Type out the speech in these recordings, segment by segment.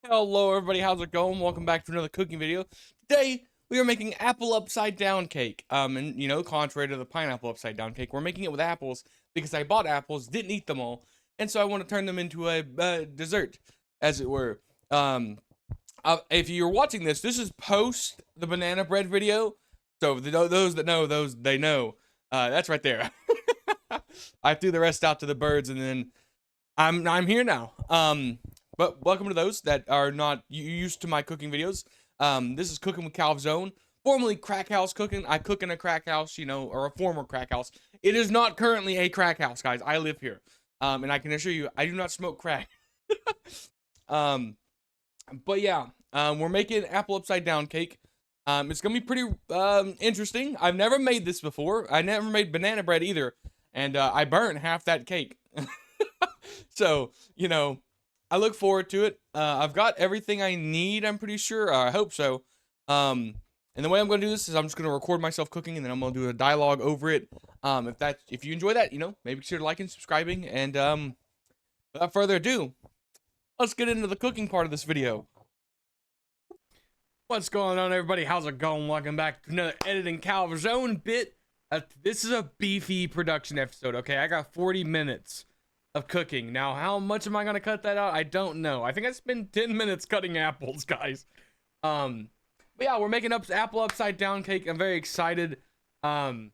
Hello everybody, how's it going? Welcome back to another cooking video. Today we are making apple upside down cake. And contrary to the pineapple upside down cake, we're making it with apples because I bought apples, didn't eat them all, and so I want to turn them into a dessert, as it were. If you're watching this, this is post the banana bread video. So those that know, they know. That's right there. I threw the rest out to the birds, and then I'm here now. But welcome to those that are not used to my cooking videos. This is Cooking with Calzone, formerly Crack House Cooking. I cook in a crack house, or a former crack house. It is not currently a crack house, guys. I live here. And I can assure you, I do not smoke crack. But yeah, we're making apple upside down cake. It's gonna be pretty interesting. I've never made this before. I never made banana bread either, and I burnt half that cake. So, I look forward to it. I've got everything I need, I'm pretty sure. I hope so. And the way I'm going to do this is I'm just going to record myself cooking, and then I'm going to do a dialogue over it. If you enjoy that, maybe consider liking, subscribing, and without further ado, let's get into the cooking part of this video. What's going on, everybody? How's it going? Welcome back to another Editing Calzone bit. This is a beefy production episode, okay? I got 40 minutes of cooking. Now, how much am I gonna cut that out? I don't know. I think I spent 10 minutes cutting apples, guys. But yeah, we're making apple upside down cake. I'm very excited. Like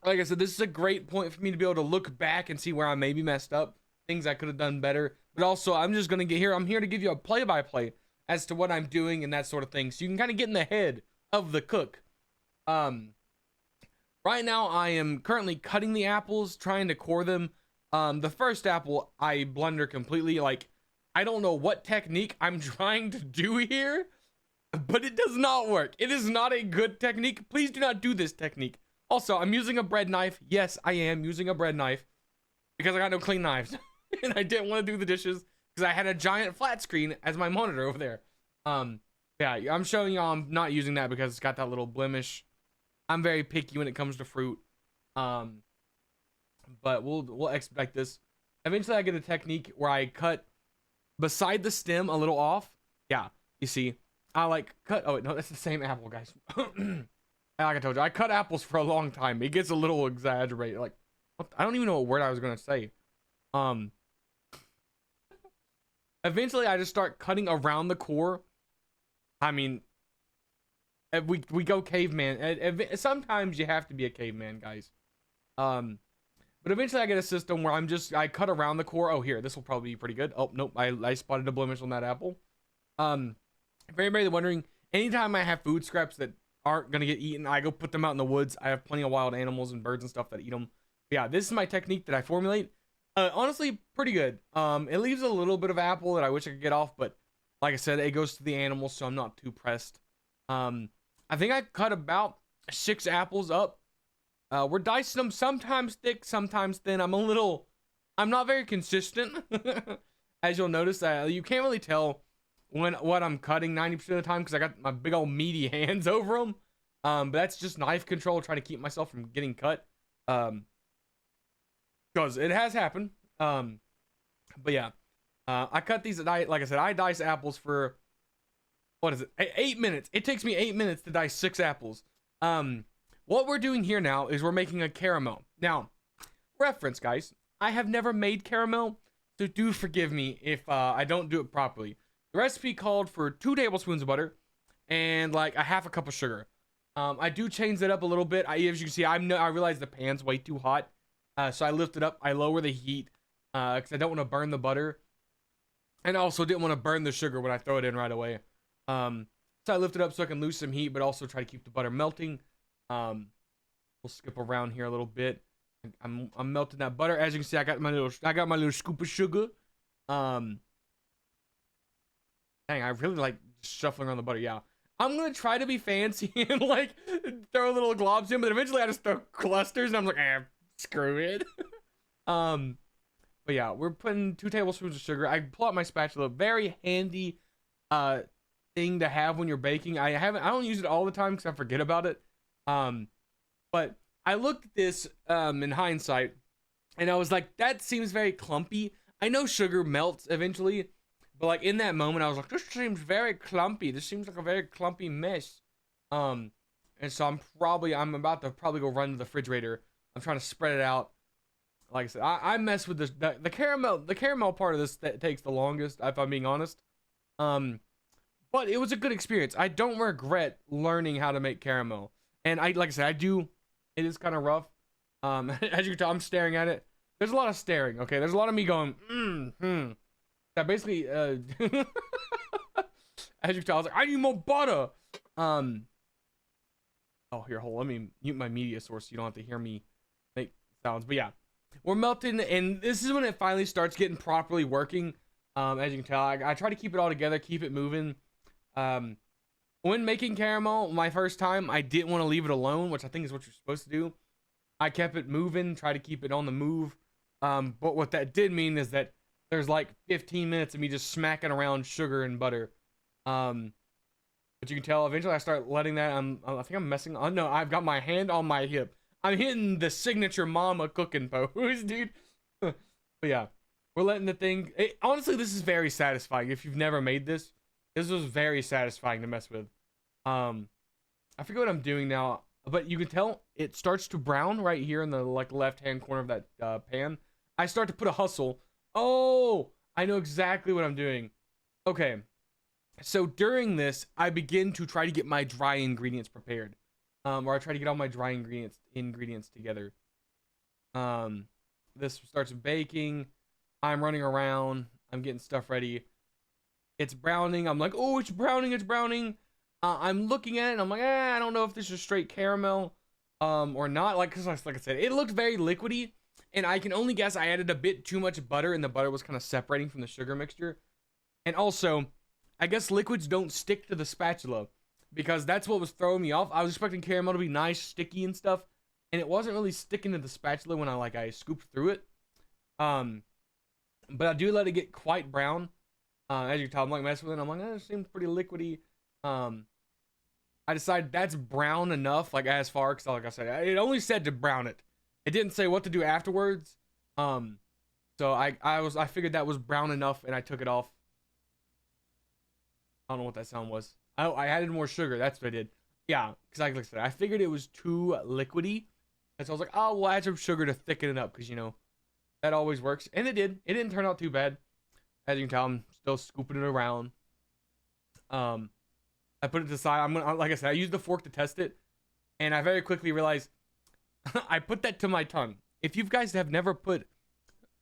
I said, this is a great point for me to be able to look back and see where I maybe messed up, things I could have done better. But also, I'm just gonna get here. I'm here to give you a play-by-play as to what I'm doing and that sort of thing, so you can kind of get in the head of the cook. Right now, I am currently cutting the apples, trying to core them. The first apple, I blunder completely. Like, I don't know what technique I'm trying to do here, but it does not work. It is not a good technique. Please do not do this technique. Also, I'm using a bread knife. Yes, I am using a bread knife because I got no clean knives. And I didn't want to do the dishes because I had a giant flat screen as my monitor over there. Yeah, I'm showing y'all I'm not using that because it's got that little blemish. I'm very picky when it comes to fruit. But we'll expect this. Eventually I get a technique where I cut beside the stem a little off. Yeah, you see, I like cut. Oh wait, no, that's the same apple, guys. Like I told you, I cut apples for a long time. It gets a little exaggerated. Like, I don't even know what word I was gonna say. Eventually I just start cutting around the core. I mean, we go caveman. Sometimes you have to be a caveman, guys. But eventually I get a system where I cut around the core. Oh, here, this will probably be pretty good. Oh, nope, I spotted a blemish on that apple. For anybody wondering, anytime I have food scraps that aren't gonna get eaten, I go put them out in the woods. I have plenty of wild animals and birds and stuff that eat them. But yeah, this is my technique that I formulate. Honestly, pretty good. It leaves a little bit of apple that I wish I could get off, but like I said, it goes to the animals, so I'm not too pressed. I think I cut about 6 apples up. We're dicing them sometimes thick, sometimes thin. I'm not very consistent. As you'll notice, you can't really tell what I'm cutting 90% of the time because I got my big old meaty hands over them. But that's just knife control, trying to keep myself from getting cut. Because it has happened. But yeah, I cut these. Like I said, I dice apples for, what is it? 8 minutes. It takes me 8 minutes to dice 6 apples. What we're doing here now is we're making a caramel. Now, reference, guys, I have never made caramel, so do forgive me if I don't do it properly. The recipe called for 2 tablespoons of butter and like a half a cup of sugar. I do change that up a little bit. As you can see, I realize the pan's way too hot, so I lift it up. I lower the heat because I don't want to burn the butter, and I also didn't want to burn the sugar when I throw it in right away. So I lift it up so I can lose some heat, but also try to keep the butter melting. We'll skip around here a little bit. I'm melting that butter. As you can see, I got my little scoop of sugar. Dang, I really like shuffling around the butter. Yeah, I'm gonna try to be fancy and like throw little globs in, but eventually I just throw clusters, and I'm like, screw it. But yeah, we're putting 2 tablespoons of sugar. I pull out my spatula. Very handy thing to have when you're baking. I don't use it all the time because I forget about it. But I looked at this in hindsight, and I was like, that seems very clumpy. I know sugar melts eventually, But like in that moment, I was like, this seems very clumpy. This seems like a very clumpy mess. Um, and so I'm about to probably go run to the refrigerator. I'm trying to spread it out. Like I said, I mess with this. The caramel part of this that takes the longest, if I'm being honest. Um, but it was a good experience. I don't regret learning how to make caramel. And like I said, I do. It is kind of rough. As you can tell, I'm staring at it. There's a lot of staring. Okay, there's a lot of me going. That basically, as you can tell, I was like, I need more butter. Oh, here, hold. Let me mute my media source so you don't have to hear me make sounds. But yeah, we're melting, and this is when it finally starts getting properly working. As you can tell, I try to keep it all together, keep it moving. When making caramel, my first time, I didn't want to leave it alone, which I think is what you're supposed to do. I kept it moving, try to keep it on the move. But what that did mean is that there's like 15 minutes of me just smacking around sugar and butter. But you can tell eventually I start letting that. I think I'm messing. Oh no, I've got my hand on my hip. I'm hitting the signature mama cooking pose, dude. But yeah, we're letting the thing. Honestly, this is very satisfying. If you've never made this, this was very satisfying to mess with. I forget what I'm doing now, but you can tell it starts to brown right here in the like left hand corner of that pan. I start to put a hustle. Oh, I know exactly what I'm doing. Okay, so during this, I begin to try to get my dry ingredients prepared, or I try to get all my dry ingredients together. This starts baking. I'm running around. I'm getting stuff ready. It's browning. I'm like, oh, it's browning. It's browning. I'm looking at it. And I'm like, I don't know if this is straight caramel, or not. Like, cause like I said, it looked very liquidy. And I can only guess I added a bit too much butter, and the butter was kind of separating from the sugar mixture. And also, I guess liquids don't stick to the spatula, because that's what was throwing me off. I was expecting caramel to be nice, sticky and stuff, and it wasn't really sticking to the spatula when I scooped through it. But I do let it get quite brown. As you can tell, I'm like messing with it. I'm like, it seems pretty liquidy. I decided that's brown enough, like as far, because like I said, it only said to brown it. It didn't say what to do afterwards. So I figured that was brown enough, and I took it off. I don't know what that sound was. I added more sugar. That's what I did. Yeah, because like I said, I figured it was too liquidy, and so I was like, oh, we'll add some sugar to thicken it up, because you know that always works, and it did. It didn't turn out too bad. As you can tell, I'm still scooping it around. I put it to the side. I'm gonna, like I said, I used the fork to test it, and I very quickly realized I put that to my tongue. If you guys have never put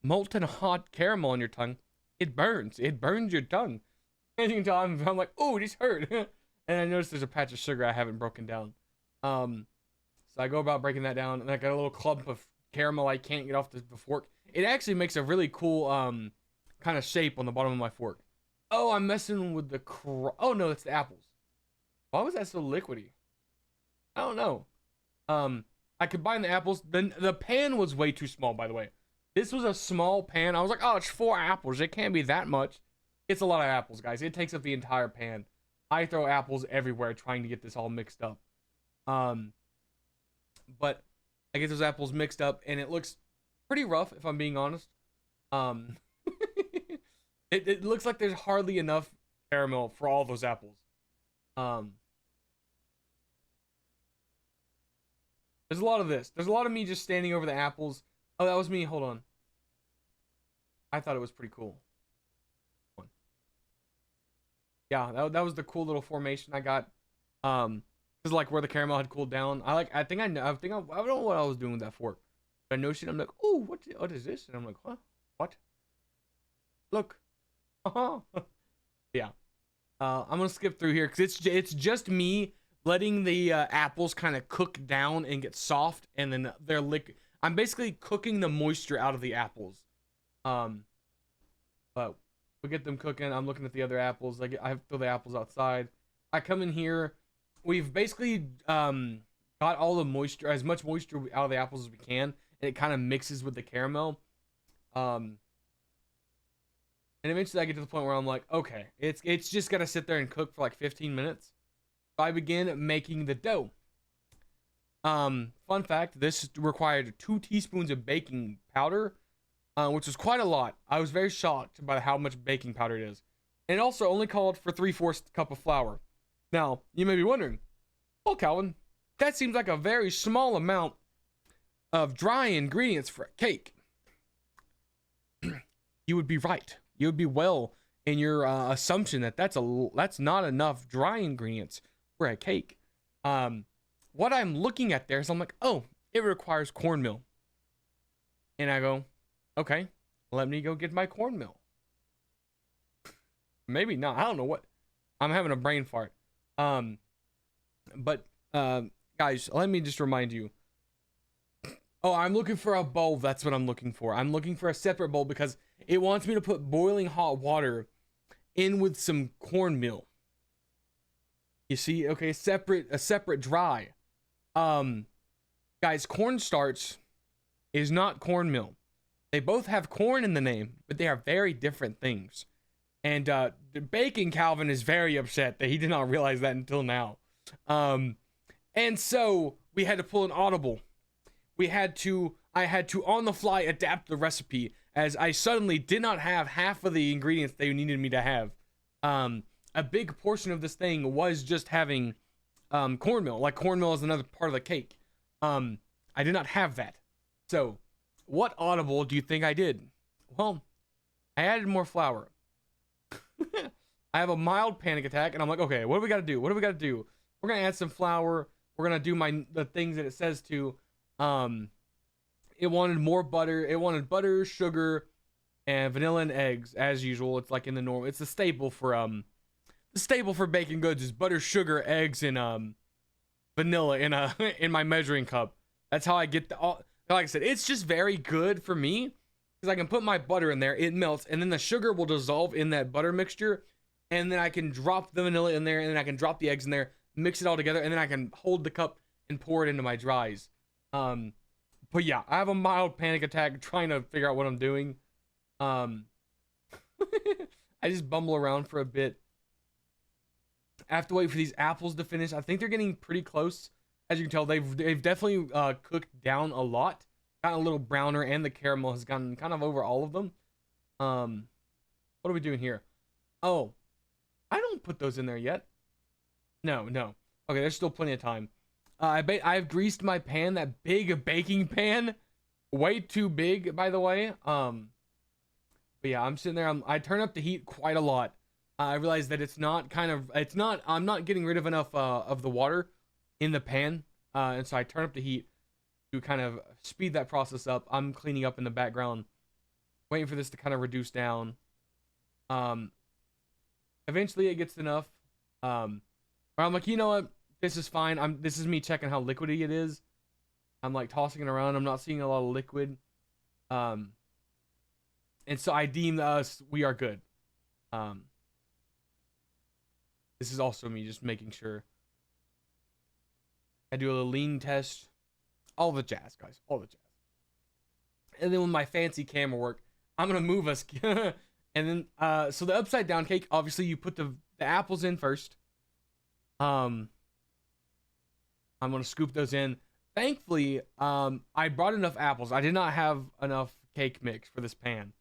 molten hot caramel on your tongue, it burns. It burns your tongue. As you can tell, I'm like, oh, this hurt. And I noticed there's a patch of sugar I haven't broken down. So I go about breaking that down, and I got a little clump of caramel I can't get off the fork. It actually makes a really cool kind of shape on the bottom of my fork. Oh, I'm messing with the oh no, it's the apples. Why was that so liquidy? I don't know. I combined the apples. The pan was way too small, by the way. This was a small pan. I was like, oh, it's 4 apples. It can't be that much. It's a lot of apples, guys. It takes up the entire pan. I throw apples everywhere trying to get this all mixed up. But I get those apples mixed up, and it looks pretty rough, if I'm being honest. It looks like there's hardly enough caramel for all those apples. There's a lot of this. There's a lot of me just standing over the apples. Oh, that was me. Hold on. I thought it was pretty cool. Yeah, that was the cool little formation I got. This is like where the caramel had cooled down. I don't know what I was doing with that fork. But I noticed it. I'm like, oh, what is this? And I'm like, huh? What? Look. Uh-huh. Yeah. I'm gonna skip through here because it's just me letting the apples kind of cook down and get soft, and then they're liquid. I'm basically cooking the moisture out of the apples. But we get them cooking. I'm looking at the other apples. I throw the apples outside. I come in here. We've basically got all the moisture, as much moisture out of the apples as we can, and it kind of mixes with the caramel. And eventually I get to the point where I'm like, okay, it's just gotta sit there and cook for like 15 minutes. So I begin making the dough. Fun fact, this required 2 teaspoons of baking powder, which was quite a lot. I was very shocked by how much baking powder it is. And it also only called for 3/4 cup of flour. Now, you may be wondering, well, Calvin, that seems like a very small amount of dry ingredients for a cake. You would be right. You would be well in your assumption that that's not enough dry ingredients for a cake. What I'm looking at there is I'm like, oh, it requires cornmeal. And I go, okay, let me go get my cornmeal. Maybe not. I don't know what. I'm having a brain fart. But guys, let me just remind you. Oh, I'm looking for a bowl. That's what I'm looking for. I'm looking for a separate bowl because it wants me to put boiling hot water in with some cornmeal. You see? Okay, a separate dry. Guys, cornstarch is not cornmeal. They both have corn in the name, but they are very different things. And the Bacon Calvin is very upset that he did not realize that until now. And so we had to pull an audible. I had to on the fly adapt the recipe as I suddenly did not have half of the ingredients they needed me to have. A big portion of this thing was just having cornmeal. Like cornmeal is another part of the cake. I did not have that. So what audible do you think I did? Well, I added more flour. I have a mild panic attack and I'm like, okay, what do we got to do? What do we got to do? We're going to add some flour. We're going to do the things that it says to. It wanted more butter. It wanted butter, sugar, and vanilla and eggs as usual. It's like in the normal. It's the staple for baking goods is butter, sugar, eggs, and vanilla in my measuring cup. That's how I get like I said, it's just very good for me because I can put my butter in there, it melts, and then the sugar will dissolve in that butter mixture, and then I can drop the vanilla in there, and then I can drop the eggs in there, mix it all together, and then I can hold the cup and pour it into my dries. But yeah, I have a mild panic attack trying to figure out what I'm doing. I just bumble around for a bit. I have to wait for these apples to finish. I think they're getting pretty close. As you can tell, they've definitely cooked down a lot. Gotten a little browner, and the caramel has gotten kind of over all of them. What are we doing here? Oh, I don't put those in there yet. No. Okay, there's still plenty of time. I've greased my pan, that big baking pan. Way too big, by the way. But yeah, I'm sitting there. I turn up the heat quite a lot. I realize that I'm not getting rid of enough of the water in the pan. And so I turn up the heat to kind of speed that process up. I'm cleaning up in the background, waiting for this to kind of reduce down. Eventually it gets enough. Where I'm like, you know what? This is fine. This is me checking how liquidy it is. I'm like tossing it around. I'm not seeing a lot of liquid. And so I deem we are good. This is also me just making sure. I do a little lean test. All the jazz, guys. All the jazz. And then with my fancy camera work, I'm going to move us. And then, so the upside down cake, obviously you put the apples in first. I'm going to scoop those in. Thankfully, I brought enough apples. I did not have enough cake mix for this pan.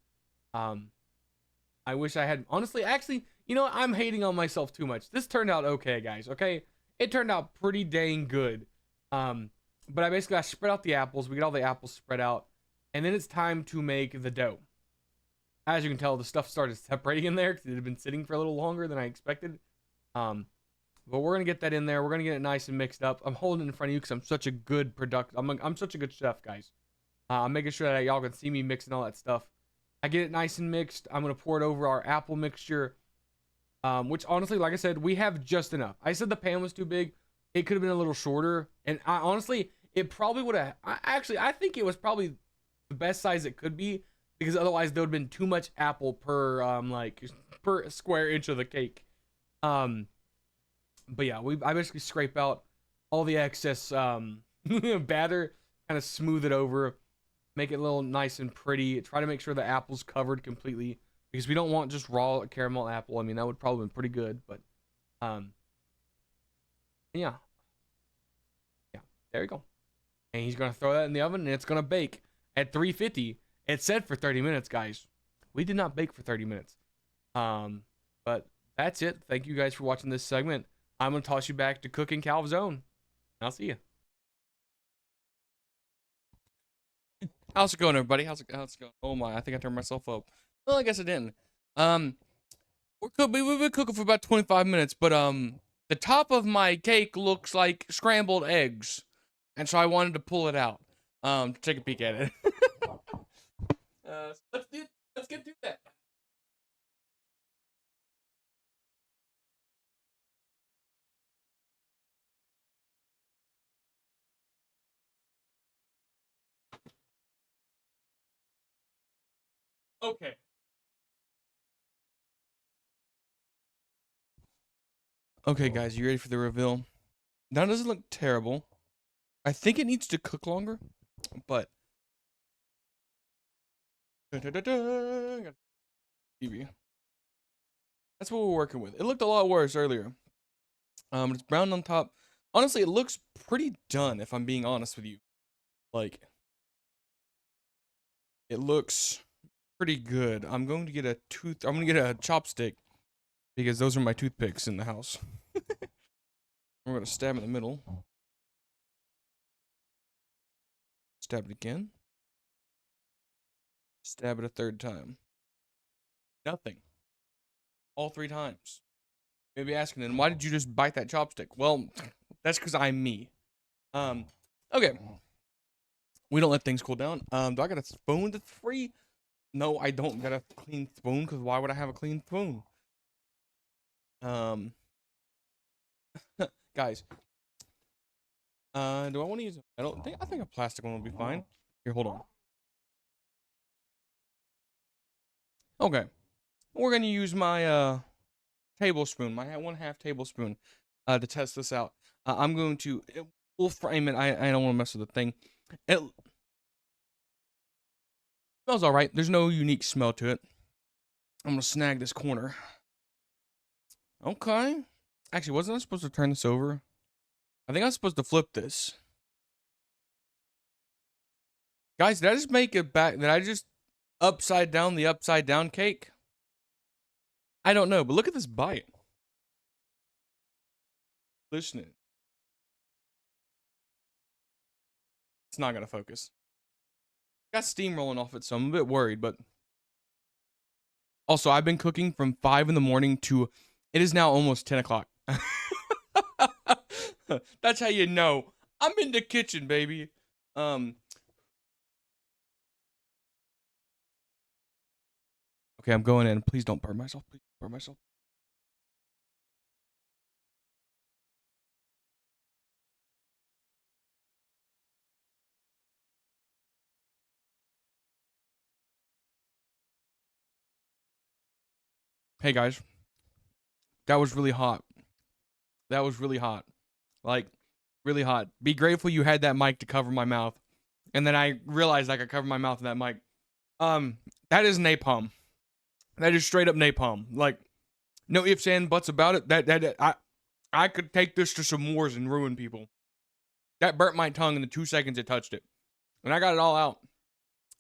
I wish I had, honestly, actually, you know what? I'm hating on myself too much. This turned out okay, guys, okay? It turned out pretty dang good. But I spread out the apples. We get all the apples spread out. And then it's time to make the dough. As you can tell, the stuff started separating in there because it had been sitting for a little longer than I expected. But we're going to get that in there. We're going to get it nice and mixed up. I'm holding it in front of you because I'm such a good I'm such a good chef, guys. I'm making sure that y'all can see me mixing all that stuff. I get it nice and mixed. I'm going to pour it over our apple mixture. Which honestly, like I said, we have just enough. I said the pan was too big. It could have been a little shorter. And honestly, it probably would have... I think it was probably the best size it could be. Because otherwise, there would have been too much apple per square inch of the cake. But yeah, I basically scrape out all the excess batter, kind of smooth it over, make it a little nice and pretty. Try to make sure the apple's covered completely because we don't want just raw caramel apple. I mean, that would probably be pretty good, but yeah, there you go. And he's gonna throw that in the oven, and it's gonna bake at 350. It said for 30 minutes, guys. We did not bake for 30 minutes. But that's it. Thank you guys for watching this segment. I'm gonna toss you back to cooking calzone. I'll see you. How's it going, everybody? How's it going? Oh my, I think I turned myself up. Well, I guess I didn't. Um, we've been cooking for about 25 minutes, but the top of my cake looks like scrambled eggs, and so I wanted to pull it out. To take a peek at it. Let's get through that. Okay. Okay, guys, you ready for the reveal? That doesn't look terrible. I think it needs to cook longer, but TV. That's what we're working with. It looked a lot worse earlier. It's brown on top. Honestly, it looks pretty done, if I'm being honest with you. Like, it looks pretty good. I'm gonna get a chopstick because those are my toothpicks in the house. We're gonna stab in the middle. Stab it again. Stab it a third time. Nothing. All 3 times. Maybe asking, then why did you just bite that chopstick? Well, that's because I'm me. Okay. We don't let things cool down. Do I got a spoon that's free? No, I don't got a clean spoon, because why would I have a clean spoon? Guys. Do I want to use I think a plastic one will be fine. Here, hold on. Okay. We're gonna use my tablespoon, my 1/2 tablespoon, to test this out. I'm going to we'll frame it. I don't want to mess with the thing. It smells all right. There's no unique smell to it. I'm gonna snag this corner. Okay. Actually, wasn't I supposed to turn this over? I think I was supposed to flip this. Guys, did I just make it back? Did I just upside down the upside down cake? I don't know, but look at this bite. Listen. It's not gonna focus. Got steam rolling off it, so I'm a bit worried, but also I've been cooking from 5 in the morning to it is now almost 10 o'clock. That's how you know I'm in the kitchen, baby. Okay, I'm going in. Please don't burn myself. Please don't burn myself. Hey guys, that was really hot. That was really hot. Like, really hot. Be grateful you had that mic to cover my mouth. And then I realized I could cover my mouth with that mic. That is napalm. That is straight up napalm. Like, no ifs and buts about it. I could take this to some wars and ruin people. That burnt my tongue in the 2 seconds it touched it. And I got it all out.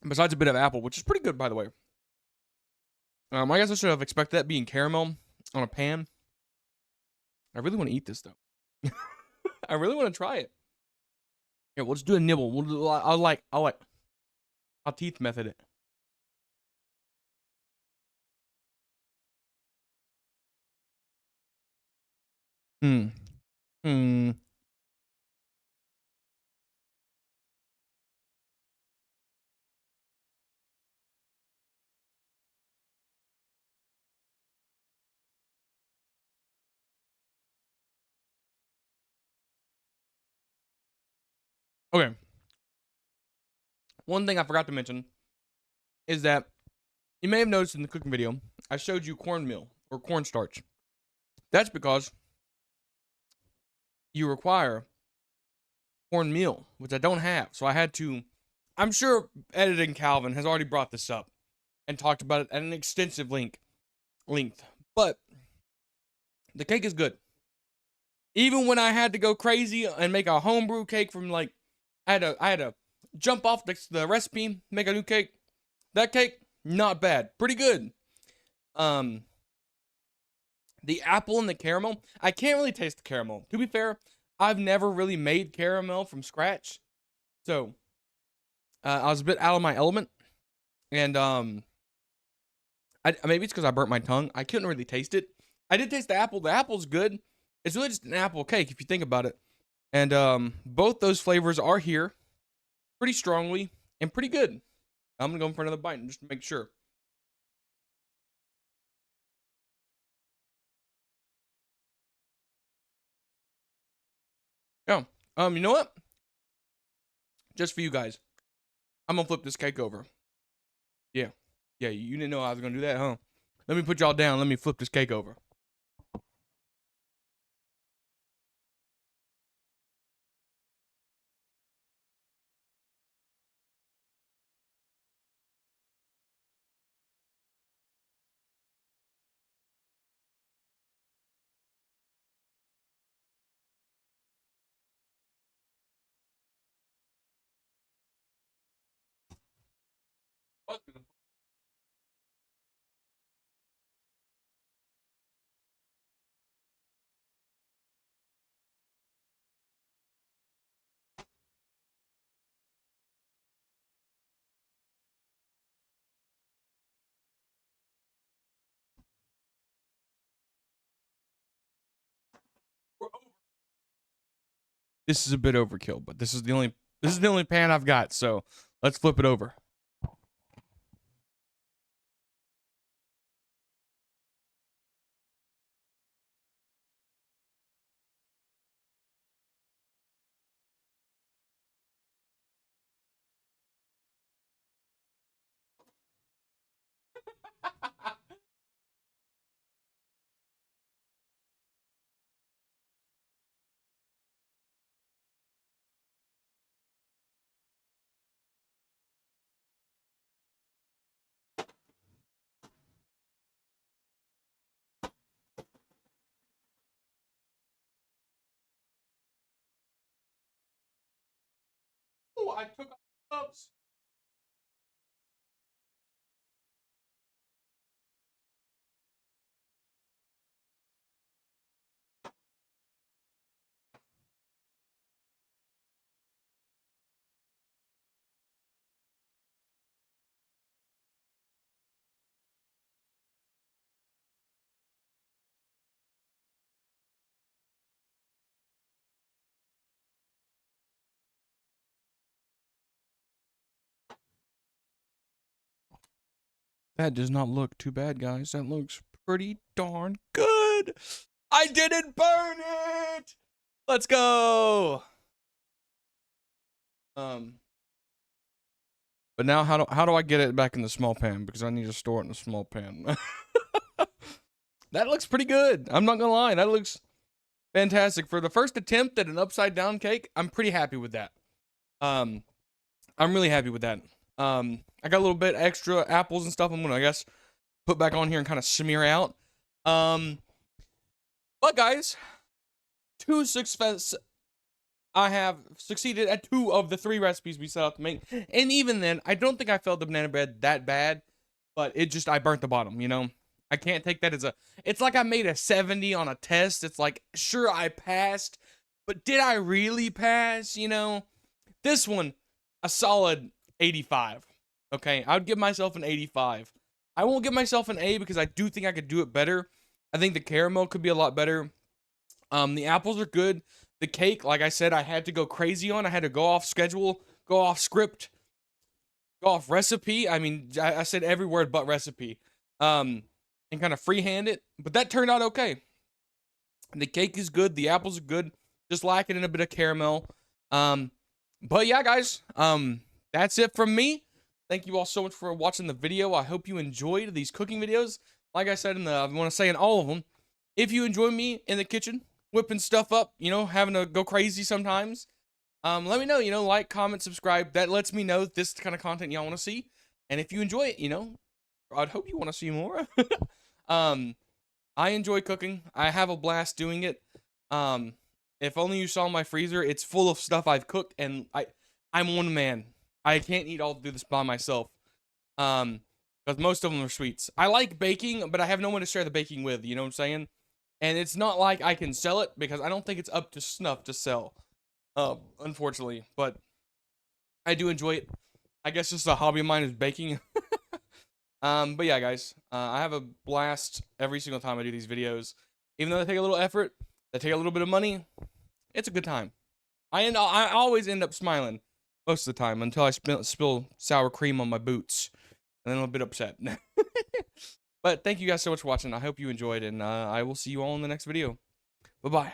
Besides a bit of apple, which is pretty good, by the way. I guess I should have expected that being caramel on a pan. I really want to eat this, though. I really want to try it. Here, we'll just do a nibble. I'll teeth method it. Okay. One thing I forgot to mention is that you may have noticed in the cooking video, I showed you cornmeal or cornstarch. That's because you require cornmeal, which I don't have. So I had to, I'm sure Editing Calvin has already brought this up and talked about it at an extensive length. But the cake is good. Even when I had to go crazy and make a homebrew cake from like, I had to jump off the recipe, make a new cake. That cake, not bad. Pretty good. The apple and the caramel, I can't really taste the caramel. To be fair, I've never really made caramel from scratch. So, I was a bit out of my element. And, maybe it's because I burnt my tongue. I couldn't really taste it. I did taste the apple. The apple's good. It's really just an apple cake if you think about it. And, both those flavors are here pretty strongly and pretty good. I'm gonna go in for another bite just to make sure. Yeah. You know what? Just for you guys, I'm gonna flip this cake over. Yeah. Yeah, you didn't know I was gonna do that, huh? Let me put y'all down. Let me flip this cake over. This is a bit overkill, but this is the only pan I've got, so let's flip it over. Oh, I took off the gloves. That does not look too bad, guys. That looks pretty darn good. I didn't burn it. Let's go. But now how do I get it back in the small pan? Because I need to store it in a small pan. That looks pretty good. I'm not gonna lie. That looks fantastic. For the first attempt at an upside down cake, I'm pretty happy with that. I'm really happy with that. I got a little bit extra apples and stuff I'm gonna, I guess, put back on here and kind of smear out. But guys, I have succeeded at 2 of the 3 recipes we set out to make. And even then, I don't think I failed the banana bread that bad, but I burnt the bottom, you know? I can't take that as it's like I made a 70 on a test. It's like, sure, I passed, but did I really pass, you know? This one, a solid 85, okay? I would give myself an 85. I won't give myself an A because I do think I could do it better. I think the caramel could be a lot better. The apples are good. The cake, like I said, I had to go crazy on. I had to go off schedule, go off script, go off recipe. I mean, I said every word but recipe. And kind of freehand it. But that turned out okay. The cake is good. The apples are good. Just lacking in a bit of caramel. But yeah, guys. That's it from me. Thank you all so much for watching the video. I hope you enjoyed these cooking videos. Like I said I want to say in all of them, if you enjoy me in the kitchen, whipping stuff up, you know, having to go crazy sometimes, let me know, you know, like, comment, subscribe. That lets me know this kind of content y'all want to see. And if you enjoy it, you know, I'd hope you want to see more. I enjoy cooking. I have a blast doing it. If only you saw my freezer, it's full of stuff I've cooked, and I'm one man. I can't eat all do this by myself. Because most of them are sweets. I like baking, but I have no one to share the baking with, you know what I'm saying? And it's not like I can sell it because I don't think it's up to snuff to sell, unfortunately. But I do enjoy it. I guess just a hobby of mine is baking. But yeah, guys, I have a blast every single time I do these videos. Even though they take a little effort, they take a little bit of money, it's a good time. I always end up smiling most of the time until I spill sour cream on my boots, and then I'm a bit upset. But thank you guys so much for watching. I hope you enjoyed, and I will see you all in the next video. Bye-bye.